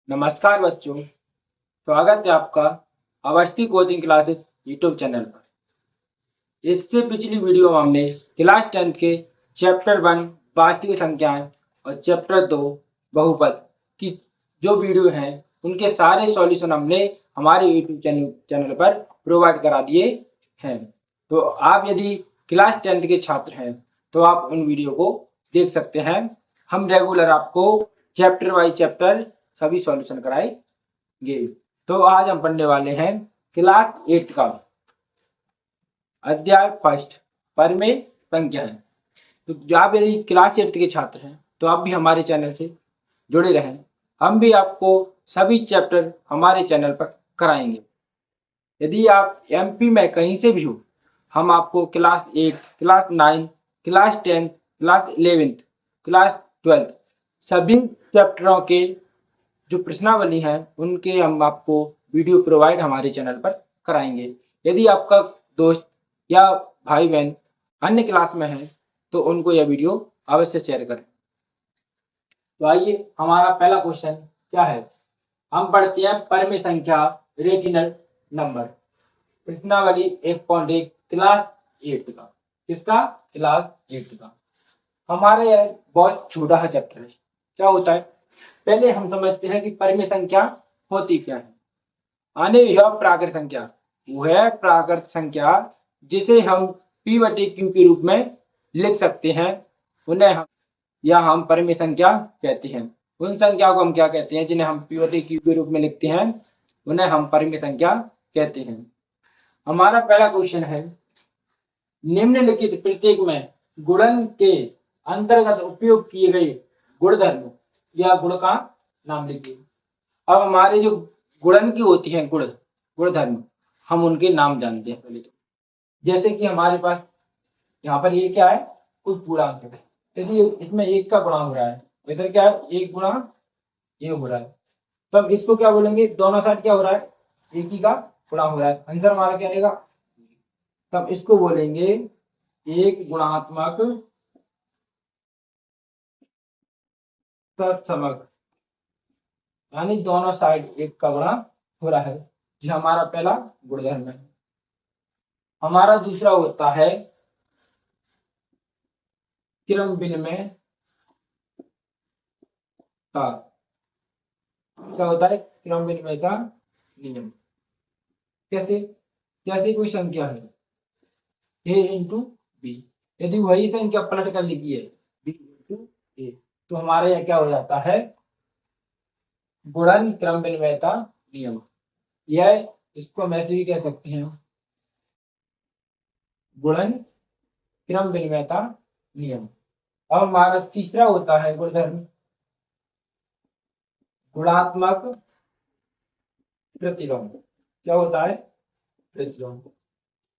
नमस्कार बच्चों, स्वागत है आपका Awasthi coaching classes YouTube channel पर। इससे पिछली वीडियो में हमने क्लास 10 के चैप्टर 1 वास्तविक संख्याएं और चैप्टर 2 बहुपद की जो वीडियो हैं उनके सारे सॉल्यूशन हमने हमारे यूट्यूब चैनल पर प्रोवाइड करा दिए हैं। तो आप यदि क्लास 10 के छात्र हैं तो आप उन वीडियो को देख सकते हैं। हम रेगुलर आपको चैप्टर वाइज चैप्टर सभी सॉल्यूशन कराएंगे। तो आज हम पढ़ने वाले हैं क्लास 8 का अध्याय फर्स्ट परिमेय संख्याएं। तो आप यदि क्लास 8 के छात्र हैं तो आप भी हमारे चैनल से जुड़े रहें। हम भी आपको सभी चैप्टर हमारे चैनल पर कराएंगे। यदि आप एमपी में कहीं से भी हो, हम आपको class 8, class 9, class 10, class 11, class 12 सभी चैप्टरों के जो प्रश्नावली है उनके हम आपको वीडियो प्रोवाइड हमारे चैनल पर कराएंगे। यदि आपका दोस्त या भाई बहन अन्य क्लास में है तो उनको यह वीडियो अवश्य शेयर करें। तो आइए, हमारा पहला क्वेश्चन क्या है। हम पढ़ते हैं परिमेय संख्या रेशनल नंबर, प्रश्नावली 1.1 क्लास 8 का। किसका? क्लास 8 का। हमारा यह बहुत छोटा सा चैप्टर है। क्या होता है, पहले हम समझते हैं कि परिमेय संख्या होती क्या है। आने यह प्राकृत संख्या वो है प्राकृत संख्या जिसे हम p/q के रूप में लिख सकते हैं। उन्हें हम परिमेय संख्या कहते हैं। उन संख्या को हम क्या कहते हैं जिन्हें हम p/q के रूप में लिखते हैं, उन्हें हम परिमेय संख्या कहते हैं। हमारा पहला क्वेश्चन है, निम्नलिखित प्रत्येक में गुणन के अंतर्गत उपयोग किए गए गुणधर्म या गुण का नाम लिखिए। अब हमारे जो गुणन की होती है गुणधर्म, हम उनके नाम जानते हैं पहले तो। जैसे कि हमारे पास यहाँ पर ये क्या है, कुछ पूर्णांक है। यदि इसमें 1 का गुणा हो रहा है, इधर क्या है 1 गुणा ये हो रहा है, तो हम इसको क्या बोलेंगे, दोनों साइड क्या हो रहा है, 1 ही का गुणा हो रहा है। आंसर हमारा क्या आएगा, तब इसको बोलेंगे एक गुणात्मक तत्समक, यानी दोनों साइड 1 का गुणा हो रहा है। जी हमारा पहला गुणधर्म है। हमारा दूसरा होता है क्रम विनिमय का। क्या होता है क्रम विनिमय का नियम। कैसे? जैसे कोई संख्या है a इंटू बी, यदि वही संख्या पलट कर लिखी है b इंटू ए, तो हमारा यह क्या हो जाता है, गुणन क्रम विनिमय का नियम। यह इसको हम ऐसे भी कह सकते हैं, गुणन क्रम विनिमय का नियम। अब हमारा तीसरा होता है गुणधर्म गुणात्मक प्रतिलोम। क्या होता है, प्रतिलोम।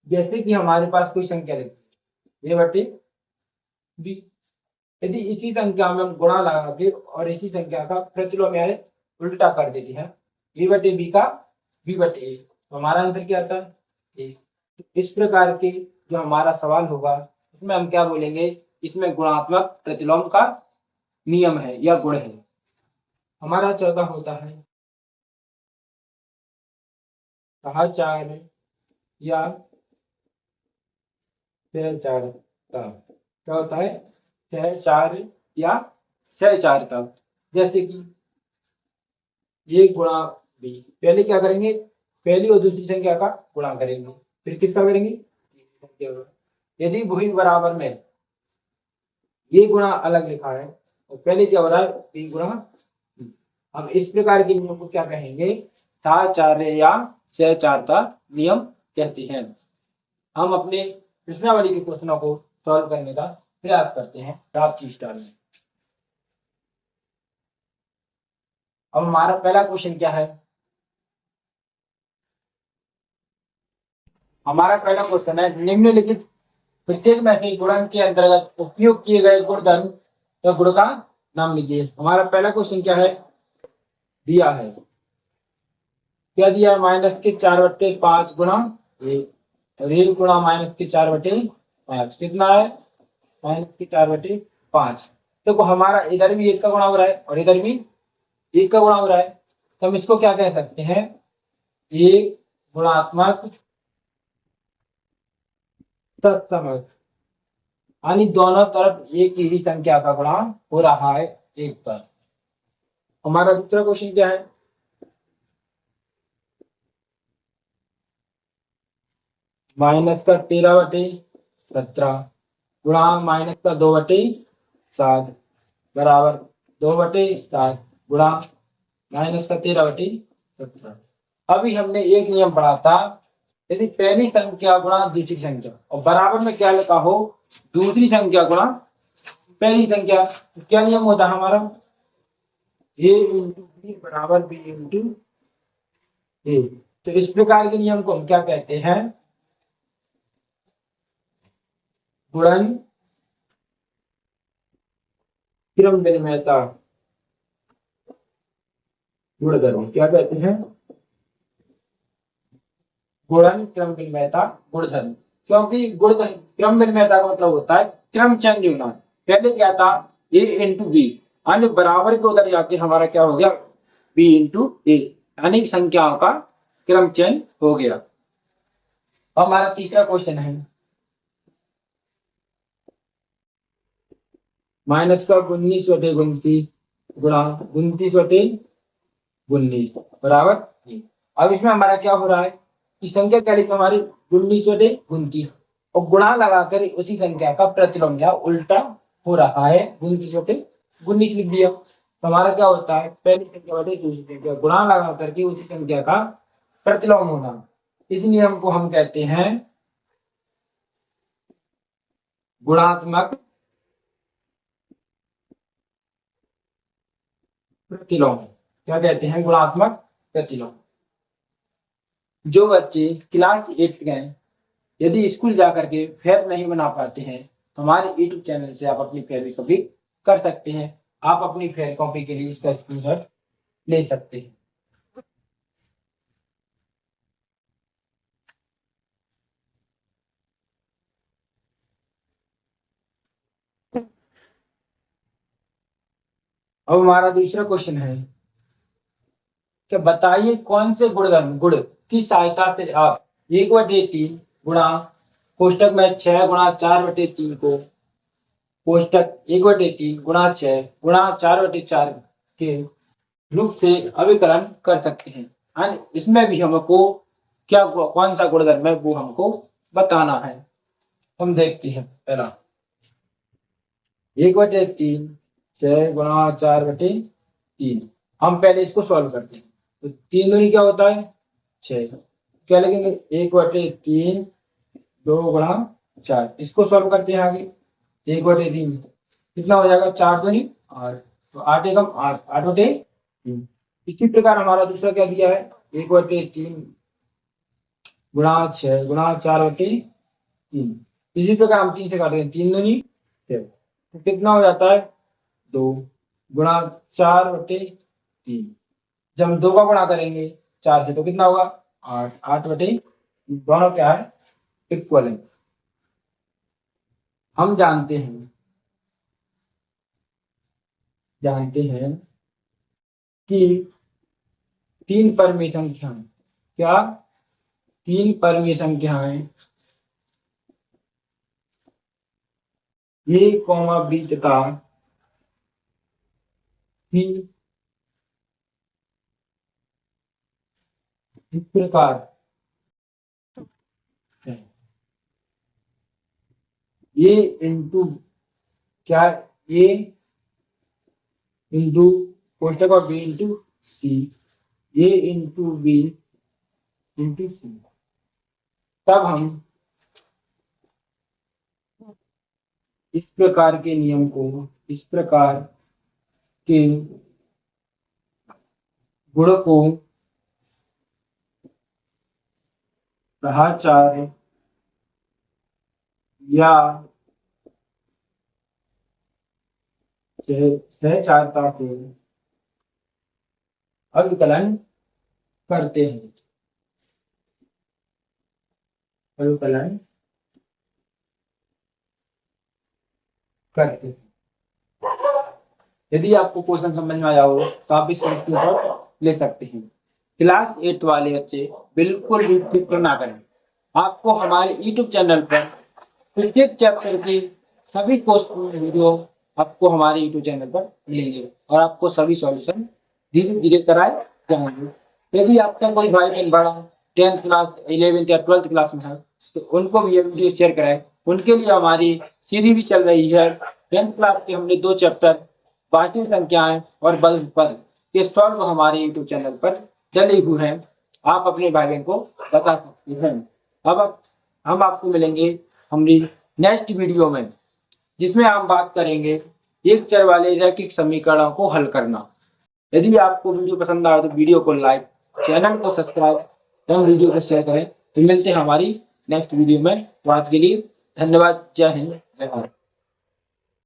जैसे कि हमारे पास कोई संख्या लिखी है a/b, यदि इसी संख्या में हम गुणा लगा के और इसी संख्या का प्रतिलोम यानी उल्टा कर देते हैं, a/b का b/a, तो हमारा आंसर क्या आता है a। इस प्रकार के जो हमारा सवाल होगा उसमें हम क्या बोलेंगे, इसमें गुणात्मक प्रतिलोम का नियम है या गुण है। हमारा चौथा होता है सहचार या सहचारिता। क्या होता है, सहचार या सहचारिता। जैसे कि ये गुणा बी, पहले क्या करेंगे, पहली और दूसरी संख्या का गुणा करेंगे, फिर किसका करेंगे, यदि वही बराबर में ये गुणा अलग लिखा है और पहले क्या हो रहा है बी गुणा, हम इस प्रकार के नियम को क्या कहेंगे, सहचार्य या सहचारिता नियम कहते हैं। हम अपने प्रश्नावली के क्वेश्चनों को सॉल्व करने का प्रयास करते हैं प्राप्ति स्टार में। अब हमारा पहला क्वेश्चन क्या है, हमारा पहला क्वेश्चन है, निम्नलिखित प्रत्येक में से गुणन के अंतर्गत उपयोग किए गए गुणधर्म या गुण का नाम लीजिए। हमारा पहला क्वेश्चन क्या है, दिया है, क्या दिया है, -4/5 गुणा 1 और 1 गुणा -4/5 कितना है, -4/5। देखो हमारा इधर भी 1 का गुणा हो रहा है और इधर भी 1 का गुणा हो रहा है, तो हम इसको क्या कह सकते हैं, एक गुणात्मक तत्समक, यानी दोनों तरफ एक ही संख्या का गुणा हो रहा है एक पर। हमारा दूसरा क्वेश्चन क्या है, -13/17 गुणा -2/7 बराबर 2/7 गुणा -13/17। अभी हमने एक नियम पढ़ा था, यदि पहली संख्या गुणा दूसरी संख्या और बराबर में क्या लिखा हो, दूसरी संख्या गुणा पहली संख्या, तो क्या नियम होता है हमारा, a इंटू बी बराबर b इंटू ए। तो इस प्रकार के नियम को हम क्या कहते हैं, गुणन क्रम विनिमयता गुणधर्म, क्या कहते हैं, गुणन क्रम विनिमयता गुणधर्म। क्योंकि गुणधर्म क्रम विनिमयता का मतलब होता है क्रम चेंज होना। पहले क्या था, a इंटू बी, यानी बराबर के उधर जाके हमारा क्या हो गया, b इंटू ए, यानी संख्याओं का क्रम चेंज हो गया। अब हमारा तीसरा क्वेश्चन है, -19/29 गुणा 29/19 बराबर। अब इसमें हमारा क्या हो रहा है कि संख्या क्या लिखी हमारी 19/29 और गुणा लगाकर उसी संख्या का प्रतिलोम या उल्टा हो रहा है, 29/19 लिख दिया। तो हमारा क्या होता है, पहली संख्या बटे दूसरी संख्या गुणा लगा करके उसी संख्या का प्रतिलोम होना। इस नियम को हम कहते हैं गुणात्मक प्रतिलोम। क्या कहते हैं, गुणात्मक प्रतिलोम। जो बच्चे क्लास 8 गए, यदि स्कूल जाकर के फेयर नहीं बना पाते हैं, तो हमारे यूट्यूब चैनल से आप अपनी फेयर कॉपी कर सकते हैं। आप अपनी फेयर कॉपी के लिए इसका स्क्रीनशॉट ले सकते हैं। अब हमारा दूसरा क्वेश्चन है कि बताइए कौन से गुणधर्म गुण की सहायता से आप 1/3 गुणा कोष्टक में 6 गुणा 4/3 को कोष्टक 1/3 गुणा 6 गुणा 4/4 के रूप से अभिकलन कर सकते हैं। इसमें भी हमको क्या कौन सा गुणधर्म है वो हमको बताना है। हम देखते हैं, पहला 1/3 6 गुणा 4/3, हम पहले इसको सॉल्व करते हैं। तो 3 दूनी क्या होता है 6, क्या लिखेंगे 1/3 2 गुणा 4, इसको सॉल्व करते हैं आगे। 1/3 कितना हो जाएगा 4 दूनी 8, तो 8 एकम 8, 8/3। इसी प्रकार हमारा दूसरा क्या दिया है, 1/3 गुणा 6 गुणा 4/3। इसी प्रकार हम 3 से काट रहे हैं, 3 दूनी 6, तो कितना हो जाता है 2 गुणा 4/3। जब हम 2 का गुणा करेंगे 4 से तो कितना होगा 8, 8/3। दोनों क्या है, इक्वल है। हम जानते हैं कि 3 परमीय संख्याएं, क्या 3 परमीय संख्याएं a, b तथा c इस प्रकार है। a इंटू क्या, a इंटू कोष्टक और b into c, a into b into सी। तब हम इस प्रकार के नियम को, इस प्रकार के गुण को ग्रहाचार्य या सहचारता से अभिकलन करते हैं, अभिकलन करते हैं। यदि आपको क्वेश्चन समझ में आया हो तो आप इस स्क्रीनशॉट ले सकते हैं। क्लास 8 वाले बच्चे बिल्कुल भी फिक्र ना करें, आपको हमारे YouTube चैनल पर प्रत्येक चैप्टर की सभी क्वेश्चन वीडियो आपको हमारे YouTube चैनल पर मिलेंगे और आपको सभी सॉल्यूशन धीरे धीरे कराए जाएंगे। यदि आपका कोई भाई बहन बड़ा 10th क्लास 11th या 12th क्लास में है तो उनको भी ये वीडियो शेयर कराएं। उनके लिए हमारी सीरीज भी चल रही है। 10th क्लास के हमने 2 चैप्टर वास्तविक संख्याएं और बहुपद के सॉल्व हमारे YouTube चैनल पर डले हुए हैं, आप अपने भाई बहन को बता सकते हैं। अब हम आपको मिलेंगे हमारी नेक्स्ट वीडियो में, जिसमें हम बात करेंगे एक चर वाले रैखिक समीकरणों को हल करना। यदि आपको वीडियो पसंद आए तो वीडियो को लाइक, चैनल को सब्सक्राइब एवं वीडियो को शेयर करें। तो मिलते हैं हमारी नेक्स्ट वीडियो में। तो आज के लिए धन्यवाद। जय हिंद, जय भारत।